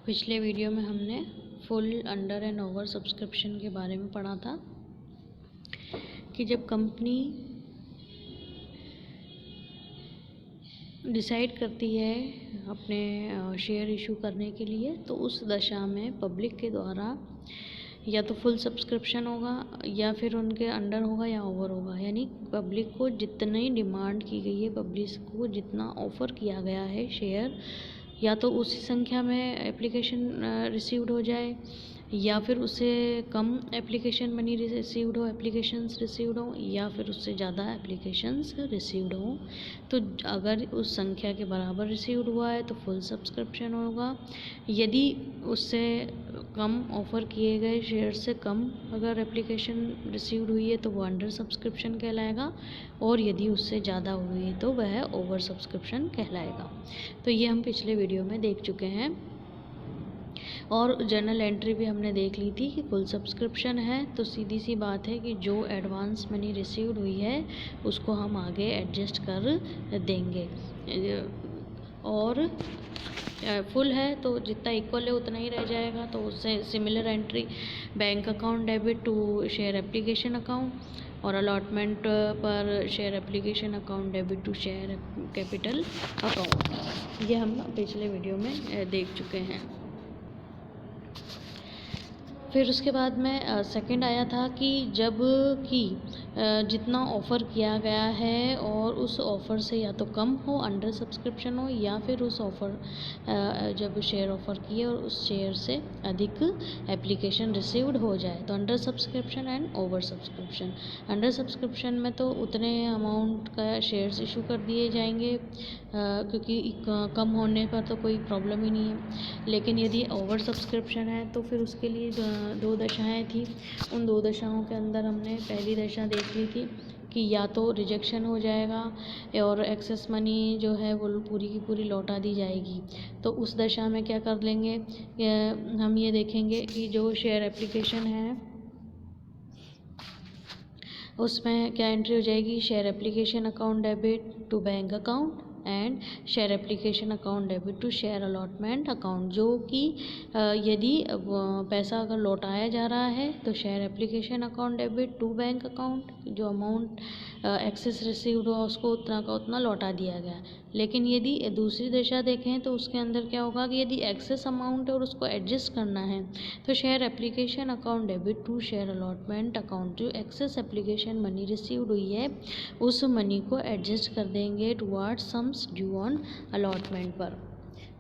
पिछले वीडियो में हमने full, under and over subscription के बारे में पढ़ा था कि जब कंपनी डिसाइड करती है अपने शेयर इशू करने के लिए, तो उस दशा में पब्लिक के द्वारा या तो फुल सब्सक्रिप्शन होगा या फिर उनके अंडर होगा या ओवर होगा। यानी पब्लिक को जितनी डिमांड की गई है, पब्लिक को जितना ऑफ़र किया गया है शेयर, या तो उसी संख्या में एप्लीकेशन रिसीव्ड हो जाए या फिर उससे कम एप्लीकेशन मनी रिसीव्ड हो, एप्लीकेशंस रिसीव्ड हो, या फिर उससे ज़्यादा एप्लीकेशंस रिसीव्ड हो। तो अगर उस संख्या के बराबर रिसीव्ड हुआ है तो फुल सब्सक्रिप्शन होगा। यदि उससे कम ऑफ़र किए गए शेयर से कम अगर एप्लीकेशन रिसीव्ड हुई है तो वो अंडर सब्सक्रिप्शन कहलाएगा, और यदि उससे ज़्यादा हुई है तो वह ओवर सब्सक्रिप्शन कहलाएगा। तो ये हम पिछले वीडियो में देख चुके हैं। और जर्नल एंट्री भी हमने देख ली थी कि फुल सब्सक्रिप्शन है तो सीधी सी बात है कि जो एडवांस मनी रिसीव्ड हुई है उसको हम आगे एडजस्ट कर देंगे। और फुल है तो जितना इक्वल है उतना ही रह जाएगा, तो उससे similar entry bank account debit to share application account, और अलॉटमेंट पर share application account debit to share capital account. ये हम पिछले वीडियो में देख चुके हैं। फिर उसके बाद में सेकंड आया था कि जब कि जितना ऑफ़र किया गया है और उस ऑफ़र से या तो कम हो, अंडर सब्सक्रिप्शन हो, या फिर उस ऑफ़र जब शेयर ऑफ़र किए और उस शेयर से अधिक एप्लीकेशन रिसीव्ड हो जाए तो under subscription and over subscription. Under subscription में तो उतने अमाउंट का शेयर्स इशू कर दिए जाएंगे क्योंकि कम होने पर तो कोई प्रॉब्लम ही नहीं है। लेकिन यदि ओवर सब्सक्रिप्शन है तो फिर उसके लिए दो दशाएं थी। उन दो दशाओं के अंदर हमने पहली दशा देख ली थी कि या तो रिजेक्शन हो जाएगा और एक्सेस मनी जो है वो पूरी की पूरी लौटा दी जाएगी। तो उस दशा में क्या कर लेंगे, हम ये देखेंगे कि जो शेयर एप्लीकेशन है उसमें क्या एंट्री हो जाएगी, share application account debit to bank account and share application account debit to share allotment account. जो कि यदि पैसा अगर लौटाया जा रहा है तो share application account debit to bank account, जो अमाउंट एक्सेस रिसीव्ड हुआ उसको उतना का उतना लौटा दिया गया। लेकिन यदि दूसरी दशा देखें तो उसके अंदर क्या होगा कि यदि एक्सेस अमाउंट है और उसको एडजस्ट करना है तो share application account debit to share allotment account, जो एक्सेस एप्लीकेशन मनी रिसीव्ड हुई है उस मनी को एडजस्ट कर देंगे towards sums due on allotment पर।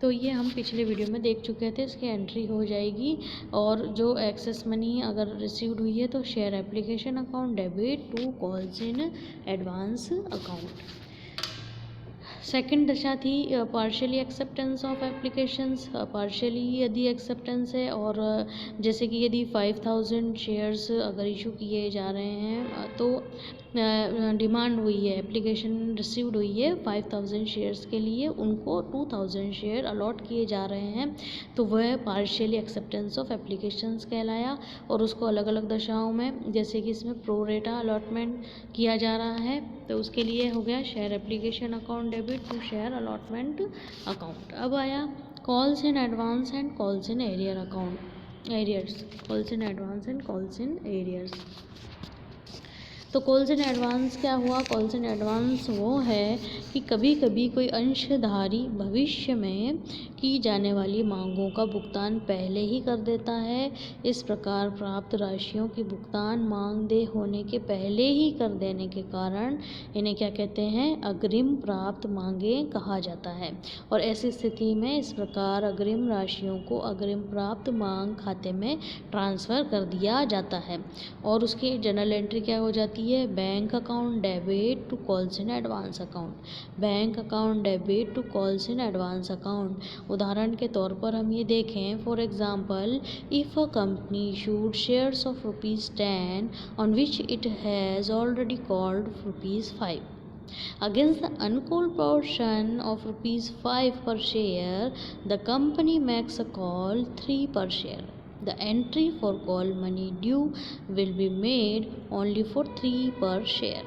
तो ये हम पिछले वीडियो में देख चुके थे, इसकी एंट्री हो जाएगी। और जो एक्सेस मनी अगर रिसीव्ड हुई है तो share application account debit to calls in advance account. Second दशा थी partially acceptance of applications. Partially यदि एक्सेप्टेंस है और जैसे कि यदि 5000 शेयर्स अगर इशू किए जा रहे हैं तो डिमांड हुई है, एप्लीकेशन रिसीव्ड हुई है 5000 शेयर्स के लिए, उनको 2000 शेयर अलॉट किए जा रहे हैं, तो वह पार्शियली एक्सेप्टेंस ऑफ एप्लीकेशंस कहलाया। और उसको अलग अलग दशाओं में, जैसे कि इसमें प्रो रेटा अलॉटमेंट किया जा रहा है तो उसके लिए हो गया share application account debit to share allotment account. अब आया calls in advance and calls in arrear account, arrears, calls in advance and calls in arrears. तो कॉल्स इन एडवांस क्या हुआ, कॉल्स इन एडवांस वो है कि कभी कभी कोई अंशधारी भविष्य में की जाने वाली मांगों का भुगतान पहले ही कर देता है। इस प्रकार प्राप्त राशियों की भुगतान मांगदेय होने के पहले ही कर देने के कारण इन्हें क्या कहते हैं, अग्रिम प्राप्त मांगें कहा जाता है। और ऐसी स्थिति में इस प्रकार अग्रिम राशियों को अग्रिम प्राप्त मांग खाते में ट्रांसफ़र कर दिया जाता है। और उसकी जनरल एंट्री क्या हो जाती है, bank account debit to calls in advance account, bank account debit to calls in advance account. उदाहरण के तौर पर हम ये देखें, for example, if a company issued shares of ₹10 on which it has already called ₹5 against the uncalled portion of ₹5 per share, the company makes a call 3 per share. The entry for call money due will be made only for 3 per share.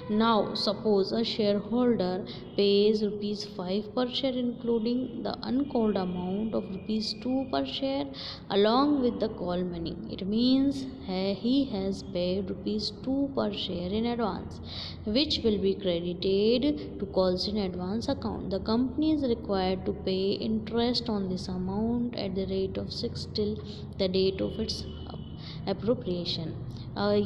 Now, suppose a shareholder pays rupees 5 per share, including the uncalled amount of rupees 2 per share, along with the call money. It means he has paid rupees 2 per share in advance, which will be credited to calls in advance account. The company is required to pay interest on this amount at the rate of 6 till the date of its appropriation.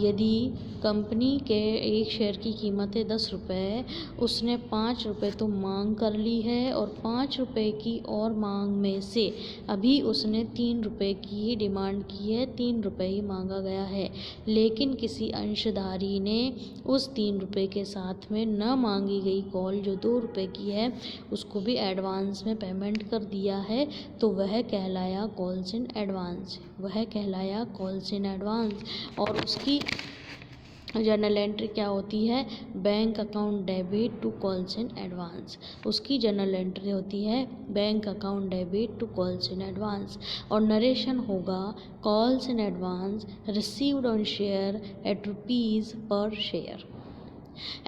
यदि company के एक share की कीमत है 10 रुपये, उसने 5 रुपये तो मांग कर ली है और 5 रुपये की और मांग में से अभी उसने 3 रुपये की ही डिमांड की है, 3 रुपये ही मांगा गया है, लेकिन किसी अंशधारी ने उस 3 रुपये के साथ में न मांगी गई कॉल जो 2 रुपये की है उसको भी एडवांस में पेमेंट कर दिया है, तो वह कहलाया कॉल्स इन एडवांस, वह कहलाया कॉल्स इन एडवांस। और उसकी जर्नल एंट्री क्या होती है? Bank account debit to calls in advance. उसकी जर्नल एंट्री होती है bank account debit to calls in advance. और नरेशन होगा calls in advance received on share at rupees per share.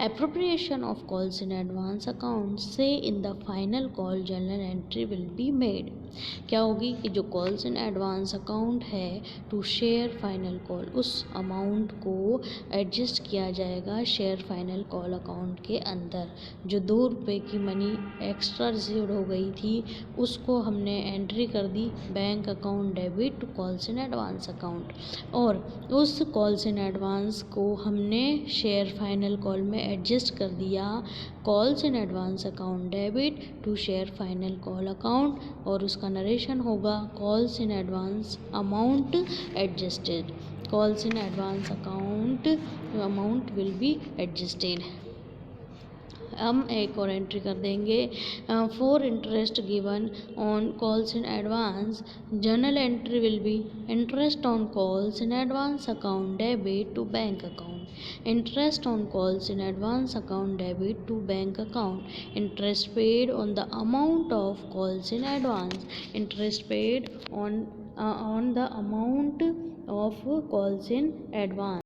Appropriation of calls in advance account say in the final call journal entry will be made। क्या होगी कि जो calls in advance account है to share final call, उस amount को adjust किया जाएगा share final call account के अंदर। जो 2 रुपये की मनी एक्स्ट्रा रिसीव्ड हो गई थी उसको हमने एंट्री कर दी bank account debit to calls in advance account, और उस कॉल्स इन एडवांस को हमने शेयर फाइनल कॉल में एडजस्ट कर दिया calls in advance account debit to share final call account, और उसका नरेशन होगा calls in advance amount adjusted, calls in advance amount will be adjusted. हम एक और एंट्री कर देंगे for interest given on calls in advance. Journal entry will B interest on calls in advance account debit to bank account, interest on calls in advance account debit to bank account, interest paid on the amount of calls in advance, interest paid on the amount of calls in advance।